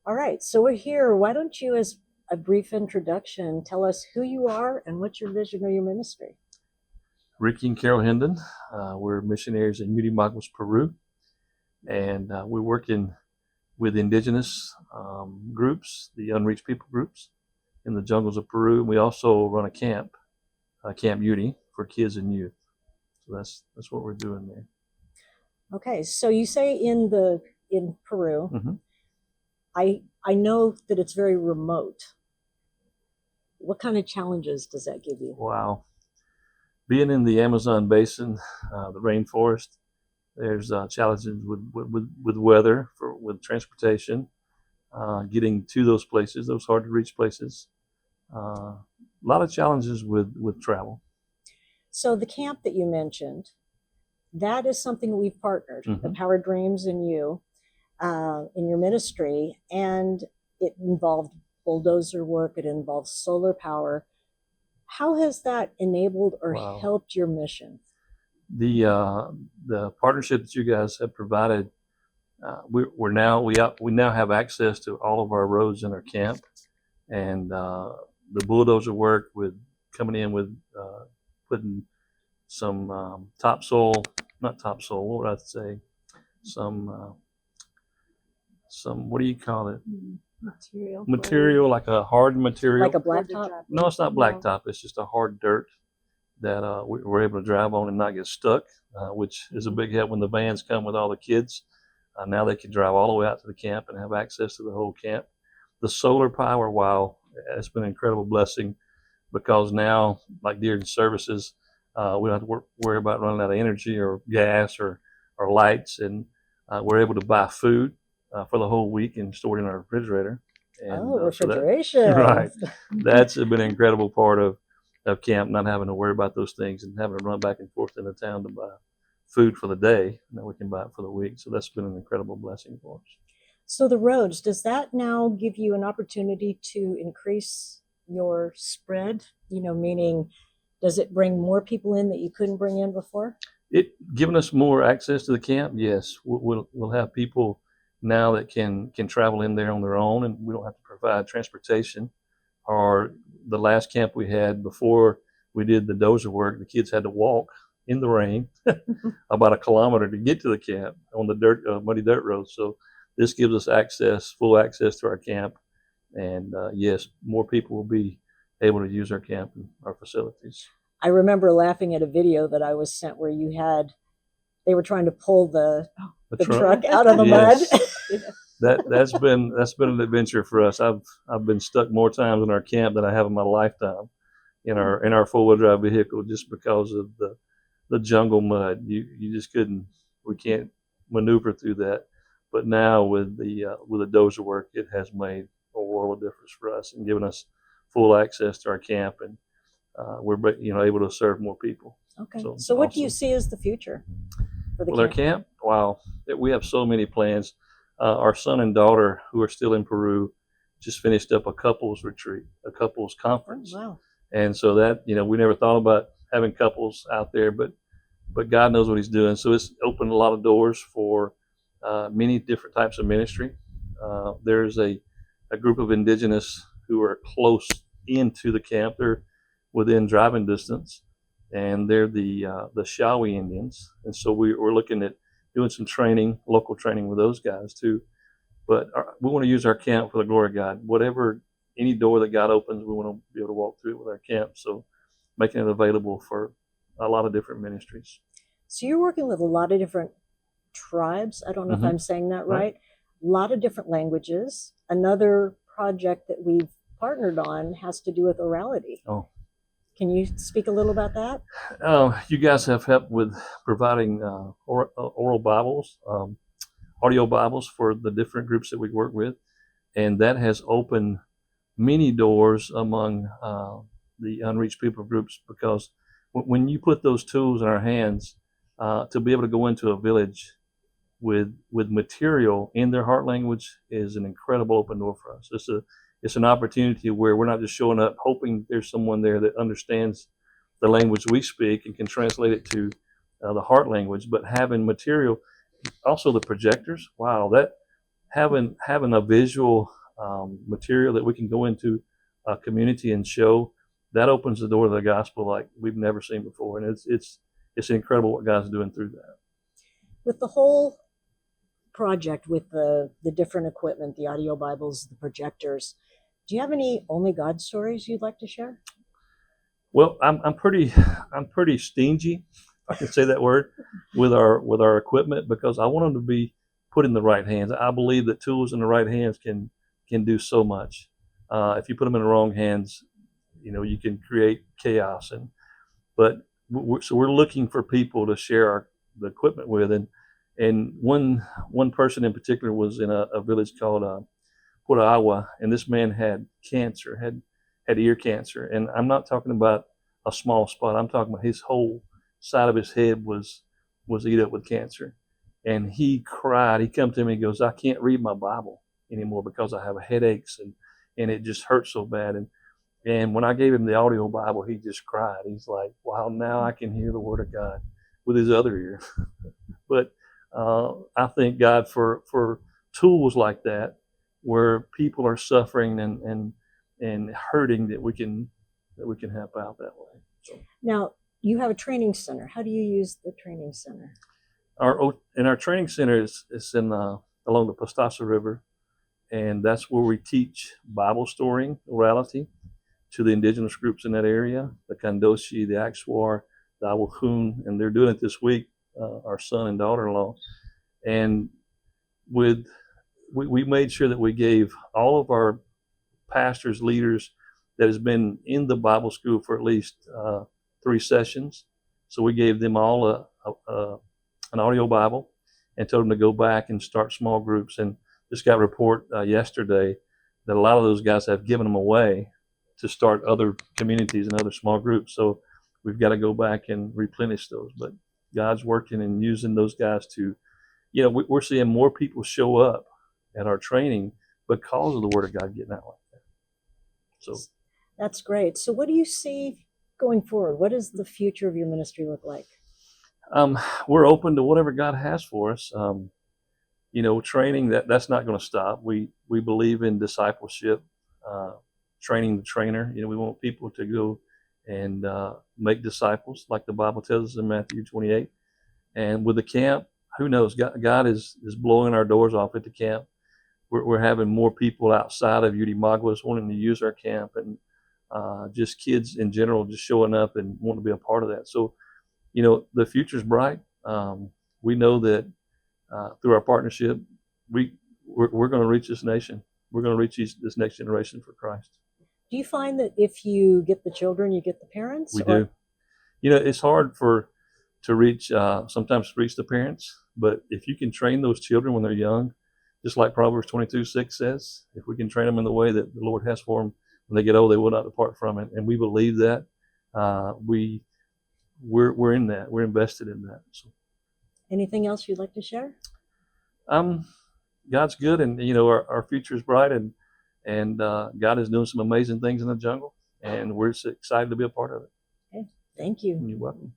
All right, so we're here. Why don't you, as a brief introduction, tell us who you are and what's your vision or your ministry? Ricky and Carol Hendon. We're missionaries in Unimagos, Peru, and we're working with indigenous groups, the unreached people groups in the jungles of Peru. We also run a camp, Camp Uni, for kids and youth. So that's what we're doing there. Okay, so you say in Peru. Mm-hmm. I know that it's very remote. What kind of challenges does that give you? Wow. Being in the Amazon basin, the rainforest, there's challenges with weather, with transportation, getting to those places, those hard to reach places. A lot of challenges with travel. So the camp that you mentioned, that is something we've partnered, the Power Dreams and you, in your ministry, and it involved bulldozer work, it involves solar power. How has that enabled or helped your mission? The partnership that you guys have provided, we now have access to all of our roads in our camp, and the bulldozer work with coming in with putting some topsoil, not topsoil, what would I say? Some what do you call it? Material, like a hard material. Like a blacktop? No, it's not blacktop. It's just a hard dirt that we're able to drive on and not get stuck, which is a big help when the vans come with all the kids. Now they can drive all the way out to the camp and have access to the whole camp. The solar power, wow, it's been an incredible blessing, because now, like during services, we don't have to worry about running out of energy or gas or lights, and we're able to buy food for the whole week and store it in our refrigerator. And, refrigeration. So right. That's been an incredible part of camp, not having to worry about those things and having to run back and forth into town to buy food for the day. Now we can buy it for the week. So that's been an incredible blessing for us. So the roads, does that now give you an opportunity to increase your spread? Meaning, does it bring more people in that you couldn't bring in before? It giving us more access to the camp. Yes, we'll have people now that can travel in there on their own, and we don't have to provide transportation. Or the last camp we had before we did the dozer work, the kids had to walk in the rain about 1 kilometer to get to the camp on the muddy dirt road. So this gives us full access to our camp, and yes, more people will be able to use our camp and our facilities. I remember laughing at a video that I was sent where they were trying to pull the truck out of the mud. That's been an adventure for us. I've been stuck more times in our camp than I have in my lifetime in our 4-wheel drive vehicle, just because of the jungle mud. We can't maneuver through that. But now with the dozer work, it has made a world of difference for us and given us full access to our camp, and we're able to serve more people. Okay. So what do you see as the future for the camp? Our camp, wow, we have so many plans. Our son and daughter, who are still in Peru, just finished up a couples retreat, a couples conference. Oh, wow. And so that, we never thought about having couples out there, but God knows what he's doing. So it's opened a lot of doors for many different types of ministry. There's a group of indigenous who are close into the camp. They're within driving distance, and they're the Shawi Indians. And so we're looking at doing some training, local training with those guys too. But we want to use our camp for the glory of God. Any door that God opens, we want to be able to walk through it with our camp. So making it available for a lot of different ministries. So you're working with a lot of different tribes. I don't know if I'm saying that right. A lot of different languages. Another project that we've partnered on has to do with orality. Oh. Can you speak a little about that? You guys have helped with providing oral Bibles, audio Bibles for the different groups that we work with. And that has opened many doors among the unreached people groups, because when you put those tools in our hands, to be able to go into a village with material in their heart language is an incredible open door for us. It's an opportunity where we're not just showing up hoping there's someone there that understands the language we speak and can translate it to the heart language, but having material. Also the projectors, wow, having a visual material that we can go into a community and show, that opens the door to the gospel like we've never seen before, and it's incredible what God's doing through that. With the whole project, with the different equipment, the audio Bibles, the projectors, do you have any only God stories you'd like to share? Well, I'm pretty stingy, if I can say that word, with our equipment, because I want them to be put in the right hands. I believe that tools in the right hands can do so much. If you put them in the wrong hands, you can create chaos. But we're looking for people to share the equipment with, and one person in particular was in a village called Purawa, and this man had cancer, had ear cancer, and I'm not talking about a small spot. I'm talking about his whole side of his head was eat up with cancer, and he cried. He come to me and goes, "I can't read my Bible anymore because I have headaches and it just hurts so bad." And when I gave him the audio Bible, he just cried. He's like, "Wow, now I can hear the Word of God with his other ear." But I thank God for tools like that, where people are suffering and hurting, that we can help out that way. So, now, you have a training center. How do you use the training center? Our training center is in along the Pastasa River, and that's where we teach Bible storying, orality, to the indigenous groups in that area, the Kandoshi, the Akswar, the Awakun, and they're doing it this week, our son and daughter-in-law. And we made sure that we gave all of our pastors, leaders that has been in the Bible school for at least 3 sessions. So we gave them all an audio Bible and told them to go back and start small groups. And just got a report yesterday that a lot of those guys have given them away to start other communities and other small groups. So we've got to go back and replenish those. But God's working and using those guys to, we're seeing more people show up at our training because of the Word of God getting out like that. So that's great. So what do you see going forward? What does the future of your ministry look like? We're open to whatever God has for us. Training, that's not going to stop. We believe in discipleship, training the trainer. We want people to go and make disciples, like the Bible tells us in Matthew 28. And with the camp, who knows? God is blowing our doors off at the camp. We're having more people outside of Utimagwas wanting to use our camp, and just kids in general just showing up and wanting to be a part of that. So, the future's bright. We know that through our partnership, we're going to reach this nation. We're going to reach this next generation for Christ. Do you find that if you get the children, you get the parents? We do. It's hard to reach sometimes reach the parents, but if you can train those children when they're young, just like Proverbs 22:6 says, if we can train them in the way that the Lord has for them, when they get old, they will not depart from it. And we believe that. We're in that. We're invested in that. So, anything else you'd like to share? God's good, and our future is bright, and God is doing some amazing things in the jungle, and we're excited to be a part of it. Okay, thank you. You're welcome.